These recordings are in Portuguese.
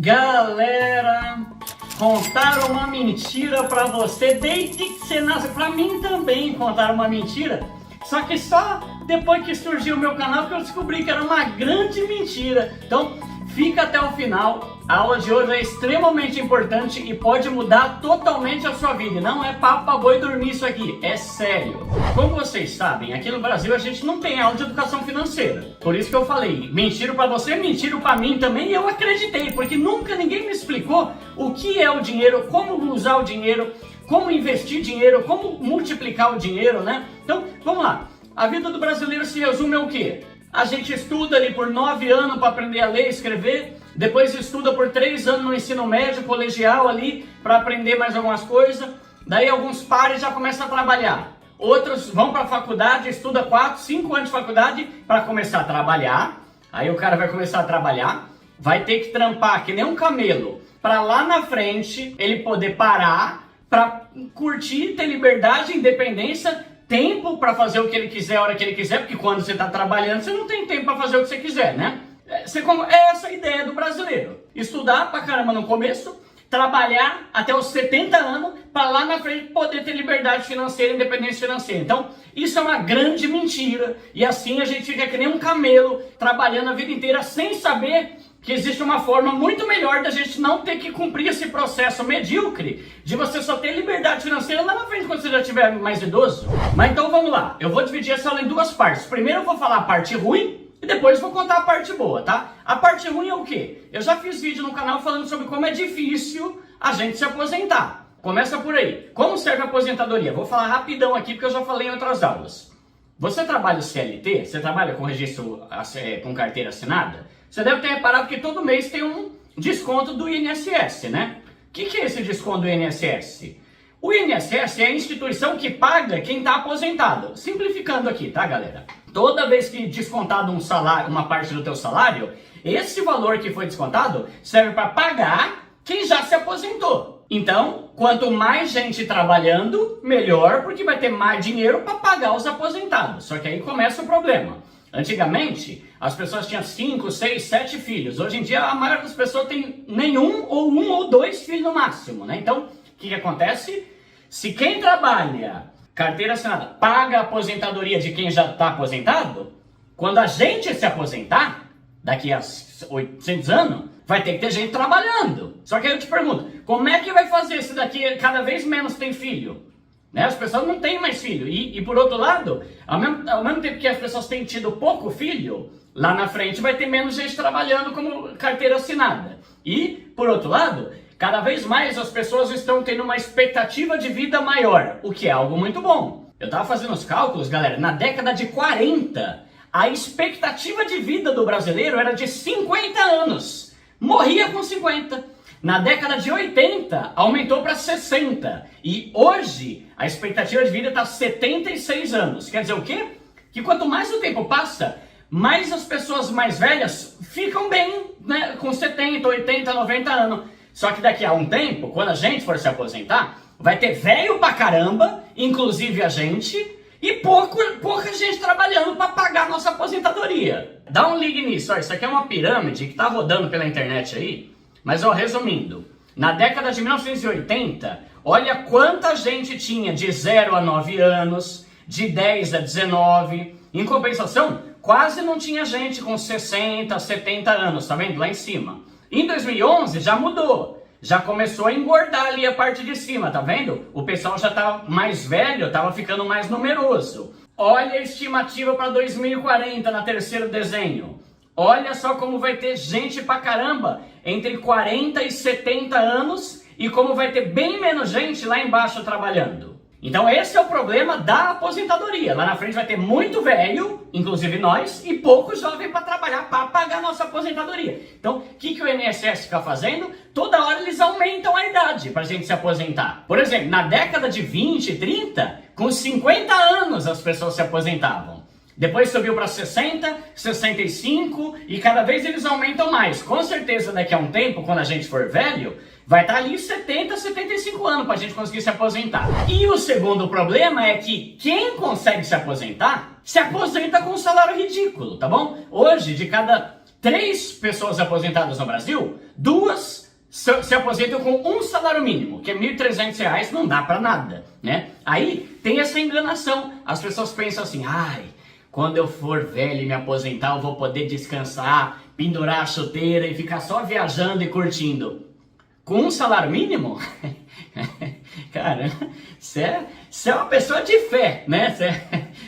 Galera, contaram uma mentira pra você desde que você nasce. Pra mim também contaram uma mentira. Só que só depois que surgiu o meu canal que eu descobri que era uma grande mentira. Então fica até o final. A aula de hoje é extremamente importante e pode mudar totalmente a sua vida. Não é papo pra boi dormir isso aqui, é sério. Como vocês sabem, aqui no Brasil a gente não tem aula de educação financeira. Por isso que eu falei, mentiram pra você, mentiram pra mim também, e eu acreditei, porque nunca ninguém me explicou o que é o dinheiro, como usar o dinheiro, como investir dinheiro, como multiplicar o dinheiro, né? Então, vamos lá. A vida do brasileiro se resume ao quê? A gente estuda ali por 9 anos para aprender a ler e escrever, depois estuda por 3 anos no ensino médio, colegial ali, para aprender mais algumas coisas, daí alguns pares já começam a trabalhar. Outros vão para a faculdade, estuda 4, 5 anos de faculdade para começar a trabalhar, aí o cara vai começar a trabalhar, vai ter que trampar que nem um camelo, para lá na frente ele poder parar, para curtir, ter liberdade, independência, tempo para fazer o que ele quiser, a hora que ele quiser, porque quando você está trabalhando, você não tem tempo para fazer o que você quiser, né? É essa a ideia do brasileiro. Estudar pra caramba no começo, trabalhar até os 70 anos, para lá na frente poder ter liberdade financeira, independência financeira. Então, isso é uma grande mentira. E assim a gente fica que nem um camelo, trabalhando a vida inteira sem saber que existe uma forma muito melhor da gente não ter que cumprir esse processo medíocre de você só ter liberdade financeira lá na frente quando você já tiver mais idoso. Mas então vamos lá, eu vou dividir essa aula em duas partes. Primeiro eu vou falar a parte ruim e depois vou contar a parte boa, tá? A parte ruim é o quê? Eu já fiz vídeo no canal falando sobre como é difícil a gente se aposentar. Começa por aí. Como serve a aposentadoria? Vou falar rapidão aqui porque eu já falei em outras aulas. Você trabalha CLT? Você trabalha com registro com carteira assinada? Você deve ter reparado que todo mês tem um desconto do INSS, né? O que é esse desconto do INSS? O INSS é a instituição que paga quem está aposentado. Simplificando aqui, tá, galera? Toda vez que descontado um salário, uma parte do teu salário, esse valor que foi descontado serve para pagar quem já se aposentou. Então, quanto mais gente trabalhando, melhor, porque vai ter mais dinheiro para pagar os aposentados. Só que aí começa o problema. Antigamente, as pessoas tinham 5, 6, 7 filhos. Hoje em dia, a maioria das pessoas tem nenhum ou 1 ou 2 filhos no máximo, né? Então, o que acontece? Se quem trabalha, carteira assinada, paga a aposentadoria de quem já está aposentado, quando a gente se aposentar, daqui a 800 anos, vai ter que ter gente trabalhando. Só que aí eu te pergunto, como é que vai fazer se daqui cada vez menos tem filho? Né? As pessoas não têm mais filho. E por outro lado, ao mesmo tempo que as pessoas têm tido pouco filho, lá na frente vai ter menos gente trabalhando como carteira assinada. E, por outro lado, cada vez mais as pessoas estão tendo uma expectativa de vida maior, o que é algo muito bom. Eu estava fazendo os cálculos, galera, na década de 40, a expectativa de vida do brasileiro era de 50 anos. Morria com 50. Na década de 80, aumentou para 60. E hoje, a expectativa de vida está 76 anos. Quer dizer o quê? Que quanto mais o tempo passa, mais as pessoas mais velhas ficam bem, né? Com 70, 80, 90 anos. Só que daqui a um tempo, quando a gente for se aposentar, vai ter velho pra caramba, inclusive a gente, e pouca gente trabalhando para pagar a nossa aposentadoria. Dá um ligue nisso, ó, isso aqui é uma pirâmide que tá rodando pela internet aí. Mas, ó, resumindo, na década de 1980, olha quanta gente tinha de 0 a 9 anos, de 10 a 19. Em compensação, quase não tinha gente com 60, 70 anos, tá vendo? Lá em cima. Em 2011 já mudou, já começou a engordar ali a parte de cima, tá vendo? O pessoal já tá mais velho, tava ficando mais numeroso. Olha a estimativa para 2040 na terceiro desenho. Olha só como vai ter gente pra caramba entre 40 e 70 anos e como vai ter bem menos gente lá embaixo trabalhando. Então esse é o problema da aposentadoria. Lá na frente vai ter muito velho, inclusive nós, e pouco jovem para trabalhar para pagar nossa aposentadoria. Então o que o INSS fica fazendo? Toda hora eles aumentam a idade para a gente se aposentar. Por exemplo, na década de 20, 30, com 50 anos as pessoas se aposentavam. Depois subiu para 60, 65 e cada vez eles aumentam mais. Com certeza daqui a um tempo, quando a gente for velho, vai estar ali 70, 75 anos para a gente conseguir se aposentar. E o segundo problema é que quem consegue se aposenta com um salário ridículo, tá bom? Hoje, de cada 3 pessoas aposentadas no Brasil, 2 se aposentam com um salário mínimo, que é R$ 1.300, não dá pra nada, né? Aí tem essa enganação, as pessoas pensam assim, ai, quando eu for velho e me aposentar, eu vou poder descansar, pendurar a chuteira e ficar só viajando e curtindo. Com um salário mínimo? Cara, você é uma pessoa de fé, né?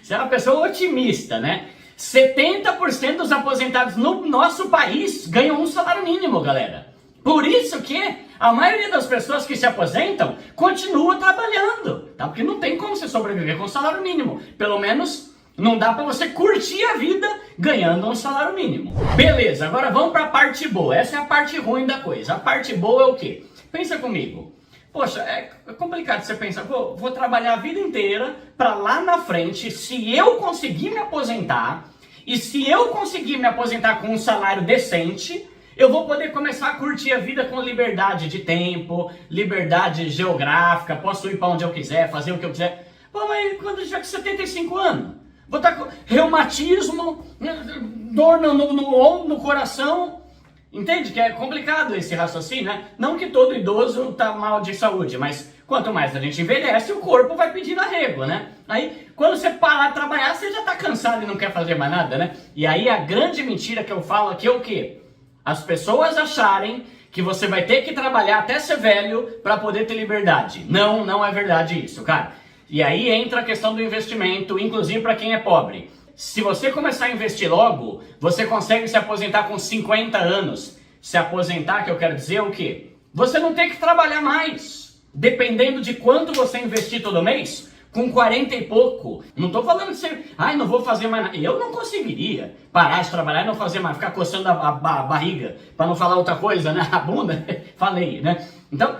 Você é uma pessoa otimista, né? 70% dos aposentados no nosso país ganham um salário mínimo, galera. Por isso que a maioria das pessoas que se aposentam continua trabalhando, tá? Porque não tem como você sobreviver com salário mínimo. Pelo menos não dá pra você curtir a vida ganhando um salário mínimo. Beleza, agora vamos pra parte boa. Essa é a parte ruim da coisa. A parte boa é o quê? Pensa comigo. Poxa, é complicado você pensar, vou trabalhar a vida inteira pra lá na frente, se eu conseguir me aposentar, e se eu conseguir me aposentar com um salário decente, eu vou poder começar a curtir a vida com liberdade de tempo, liberdade geográfica, posso ir pra onde eu quiser, fazer o que eu quiser. Pô, mas quando eu já com 75 anos? Vou estar com reumatismo, dor no coração. Entende que é complicado esse raciocínio, né? Não que todo idoso tá mal de saúde, mas quanto mais a gente envelhece, o corpo vai pedindo arrego, né? Aí, quando você parar de trabalhar, você já tá cansado e não quer fazer mais nada, né? E aí a grande mentira que eu falo aqui é o quê? As pessoas acharem que você vai ter que trabalhar até ser velho para poder ter liberdade. Não, não é verdade isso, cara. E aí entra a questão do investimento, inclusive para quem é pobre. Se você começar a investir logo, você consegue se aposentar com 50 anos. Se aposentar, que eu quero dizer, é o quê? Você não tem que trabalhar mais. Dependendo de quanto você investir todo mês, com 40 e pouco. Não tô falando de você, ai, não vou fazer mais nada. Eu não conseguiria parar de trabalhar e não fazer mais, ficar coçando a barriga, para não falar outra coisa, né? A bunda, falei, né? Então,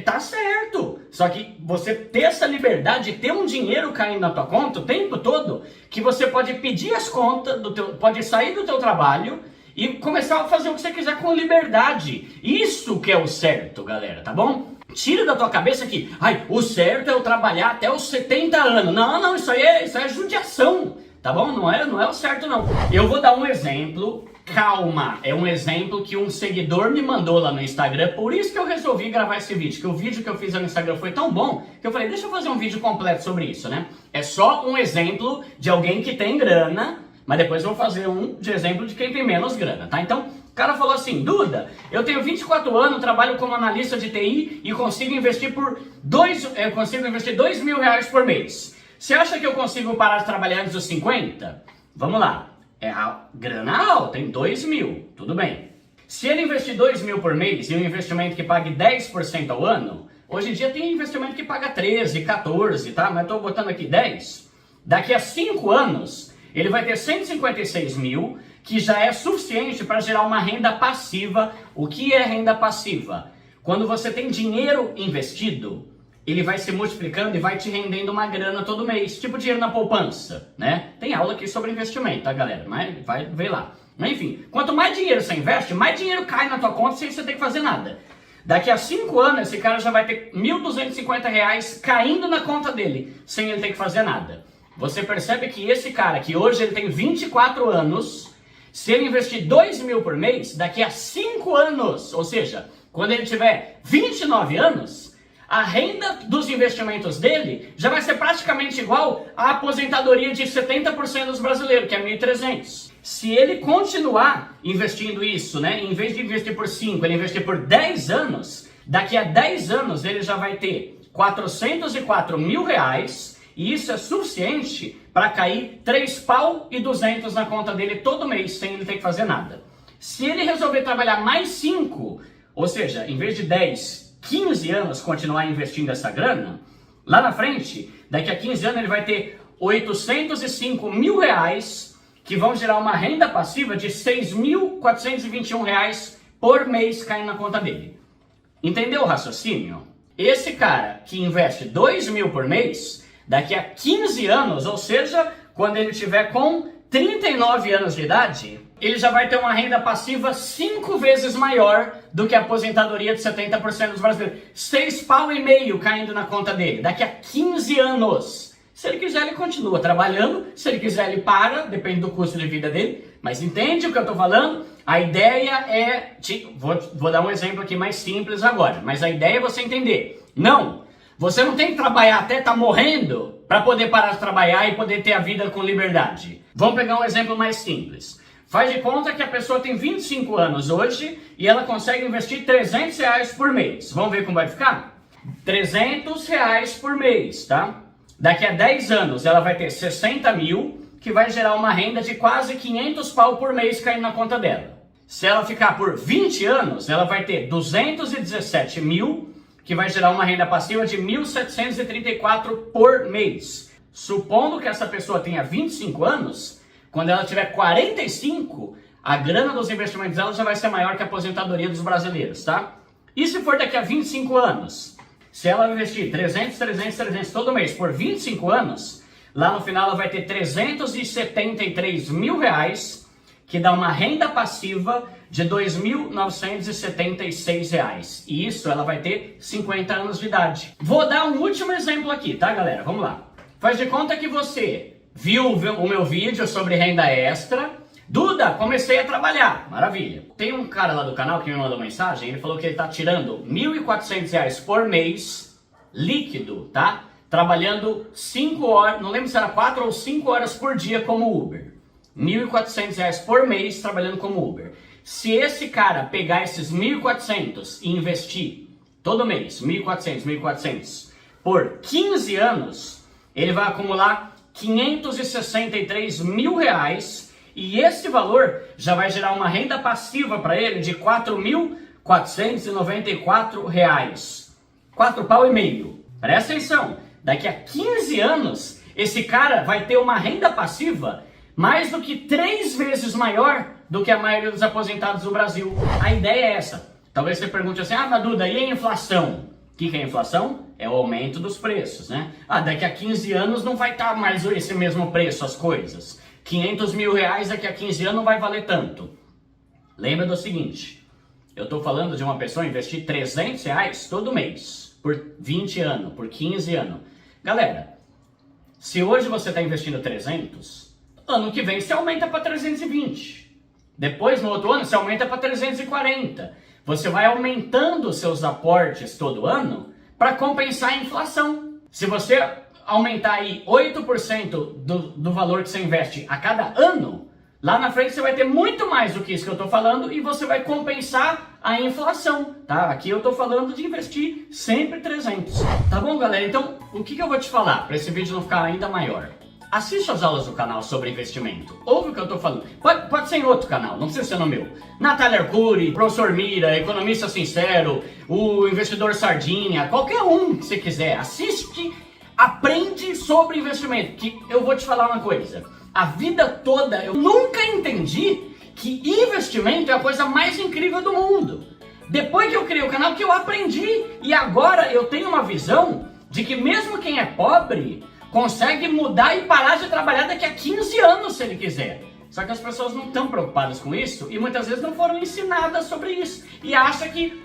tá certo. Só que você ter essa liberdade de ter um dinheiro caindo na tua conta o tempo todo, que você pode pedir as contas, pode sair do teu trabalho e começar a fazer o que você quiser com liberdade. Isso que é o certo, galera, tá bom? Tira da tua cabeça que, ai, o certo é eu trabalhar até os 70 anos. Não, não, isso é judiação, tá bom? Não é o certo, não. Eu vou dar um exemplo. Calma, é um exemplo que um seguidor me mandou lá no Instagram, por isso que eu resolvi gravar esse vídeo, que o vídeo que eu fiz lá no Instagram foi tão bom, que eu falei, deixa eu fazer um vídeo completo sobre isso, né? É só um exemplo de alguém que tem grana, mas depois eu vou fazer um de exemplo de quem tem menos grana, tá? Então, o cara falou assim, Duda, eu tenho 24 anos, trabalho como analista de TI e consigo investir R$2.000 por mês. Você acha que eu consigo parar de trabalhar antes dos 50? Vamos lá. É a grana alta, tem 2.000, tudo bem. Se ele investir 2.000 por mês e um investimento que pague 10% ao ano, hoje em dia tem investimento que paga 13, 14, tá? Mas eu tô botando aqui 10. Daqui a 5 anos, ele vai ter 156 mil, que já é suficiente para gerar uma renda passiva. O que é renda passiva? Quando você tem dinheiro investido, ele vai se multiplicando e vai te rendendo uma grana todo mês, tipo dinheiro na poupança, né? Tem aula aqui sobre investimento, tá, galera? Mas vai ver lá. Mas, enfim, quanto mais dinheiro você investe, mais dinheiro cai na tua conta sem você ter que fazer nada. Daqui a 5 anos, esse cara já vai ter R$1.250 caindo na conta dele, sem ele ter que fazer nada. Você percebe que esse cara, que hoje ele tem 24 anos, se ele investir 2.000 por mês, daqui a 5 anos, ou seja, quando ele tiver 29 anos, a renda dos investimentos dele já vai ser praticamente igual à aposentadoria de 70% dos brasileiros, que é 1.300. Se ele continuar investindo isso, né, em vez de investir por 5, ele investir por 10 anos, daqui a 10 anos ele já vai ter R$404 mil, e isso é suficiente para cair R$3.200 na conta dele todo mês, sem ele ter que fazer nada. Se ele resolver trabalhar mais 5, ou seja, em vez de 10, 15 anos continuar investindo essa grana, lá na frente, daqui a 15 anos ele vai ter R$805 mil, que vão gerar uma renda passiva de R$6.421 por mês caindo na conta dele. Entendeu o raciocínio? Esse cara que investe 2.000 por mês, daqui a 15 anos, ou seja, quando ele tiver com 39 anos de idade, ele já vai ter uma renda passiva 5 vezes maior do que a aposentadoria de 70% dos brasileiros. R$6,5 caindo na conta dele, daqui a 15 anos. Se ele quiser, ele continua trabalhando. Se ele quiser, ele para, depende do custo de vida dele. Mas entende o que eu estou falando? a ideia é... Vou dar um exemplo aqui mais simples agora, mas a ideia é você entender. Não, você não tem que trabalhar até estar morrendo para poder parar de trabalhar e poder ter a vida com liberdade. Vamos pegar um exemplo mais simples. Faz de conta que a pessoa tem 25 anos hoje e ela consegue investir R$300 por mês. Vamos ver como vai ficar? R$300 por mês, tá? Daqui a 10 anos ela vai ter 60 mil, que vai gerar uma renda de quase 500 pau por mês caindo na conta dela. Se ela ficar por 20 anos, ela vai ter 217 mil, que vai gerar uma renda passiva de 1.734 por mês. Supondo que essa pessoa tenha 25 anos, quando ela tiver 45, a grana dos investimentos dela já vai ser maior que a aposentadoria dos brasileiros, tá? E se for daqui a 25 anos? Se ela investir 300 todo mês por 25 anos, lá no final ela vai ter 373 mil reais, que dá uma renda passiva de R$ 2.976. E isso ela vai ter 50 anos de idade. Vou dar um último exemplo aqui, tá, galera? Vamos lá. Faz de conta que você viu o meu vídeo sobre renda extra. Duda, comecei a trabalhar. Maravilha. Tem um cara lá do canal que me mandou mensagem, ele falou que ele tá tirando R$ 1.400 por mês, líquido, tá? Trabalhando 5 horas, não lembro se era 4 ou 5 horas por dia como Uber. R$ 1.400 por mês trabalhando como Uber. Se esse cara pegar esses 1.400 e investir todo mês, 1.400, por 15 anos, ele vai acumular 563 mil reais e esse valor já vai gerar uma renda passiva para ele de R$ 4.494 reais. 4 pau e meio. Presta atenção, daqui a 15 anos, esse cara vai ter uma renda passiva mais do que 3 vezes maior do que a maioria dos aposentados do Brasil. A ideia é essa. Talvez você pergunte assim, mas Duda, e a inflação? O que é a inflação? É o aumento dos preços, né? Daqui a 15 anos não vai estar mais esse mesmo preço as coisas. 500 mil reais daqui a 15 anos não vai valer tanto. Lembra do seguinte, eu estou falando de uma pessoa investir R$300 todo mês, por 20 anos, por 15 anos. Galera, se hoje você está investindo 300, ano que vem você aumenta para 320. Depois, no outro ano, você aumenta para 340. Você vai aumentando os seus aportes todo ano para compensar a inflação. Se você aumentar aí 8% do valor que você investe a cada ano, lá na frente você vai ter muito mais do que isso que eu estou falando e você vai compensar a inflação, tá? Aqui eu estou falando de investir sempre 300. Tá bom, galera? Então, o que eu vou te falar para esse vídeo não ficar ainda maior? Assiste as aulas do canal sobre investimento. Ouve o que eu estou falando. Pode ser em outro canal, não precisa ser no meu. Natália Arcuri, Professor Mira, Economista Sincero, o Investidor Sardinha, qualquer um que você quiser. Assiste, aprende sobre investimento. Que eu vou te falar uma coisa. A vida toda eu nunca entendi que investimento é a coisa mais incrível do mundo. Depois que eu criei o canal que eu aprendi. E agora eu tenho uma visão de que mesmo quem é pobre consegue mudar e parar de trabalhar daqui a 15 anos se ele quiser. Só que as pessoas não estão preocupadas com isso e muitas vezes não foram ensinadas sobre isso. E acha que,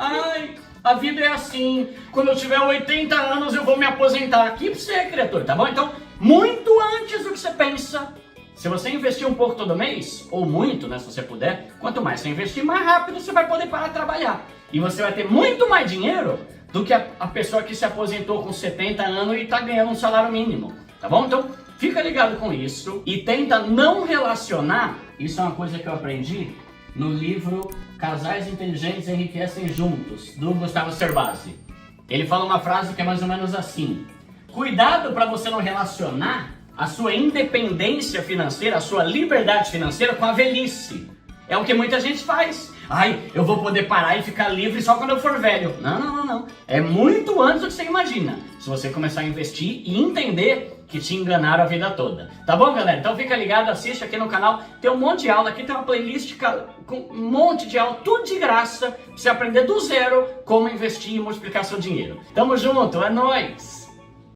a vida é assim, quando eu tiver 80 anos eu vou me aposentar. Aqui pra você, criatura, tá bom? Então, muito antes do que você pensa, se você investir um pouco todo mês, ou muito, né, se você puder, quanto mais você investir, mais rápido você vai poder parar de trabalhar. E você vai ter muito mais dinheiro do que a pessoa que se aposentou com 70 anos e está ganhando um salário mínimo, tá bom? Então, fica ligado com isso e tenta não relacionar, isso é uma coisa que eu aprendi no livro Casais Inteligentes Enriquecem Juntos, do Gustavo Cerbasi. Ele fala uma frase que é mais ou menos assim: cuidado para você não relacionar a sua independência financeira, a sua liberdade financeira com a velhice. É o que muita gente faz. Eu vou poder parar e ficar livre só quando eu for velho. Não. É muito antes do que você imagina. Se você começar a investir e entender que te enganaram a vida toda. Tá bom, galera? Então fica ligado, assiste aqui no canal. Tem um monte de aula aqui, tem uma playlist com um monte de aula, tudo de graça, pra você aprender do zero como investir e multiplicar seu dinheiro. Tamo junto, é nóis!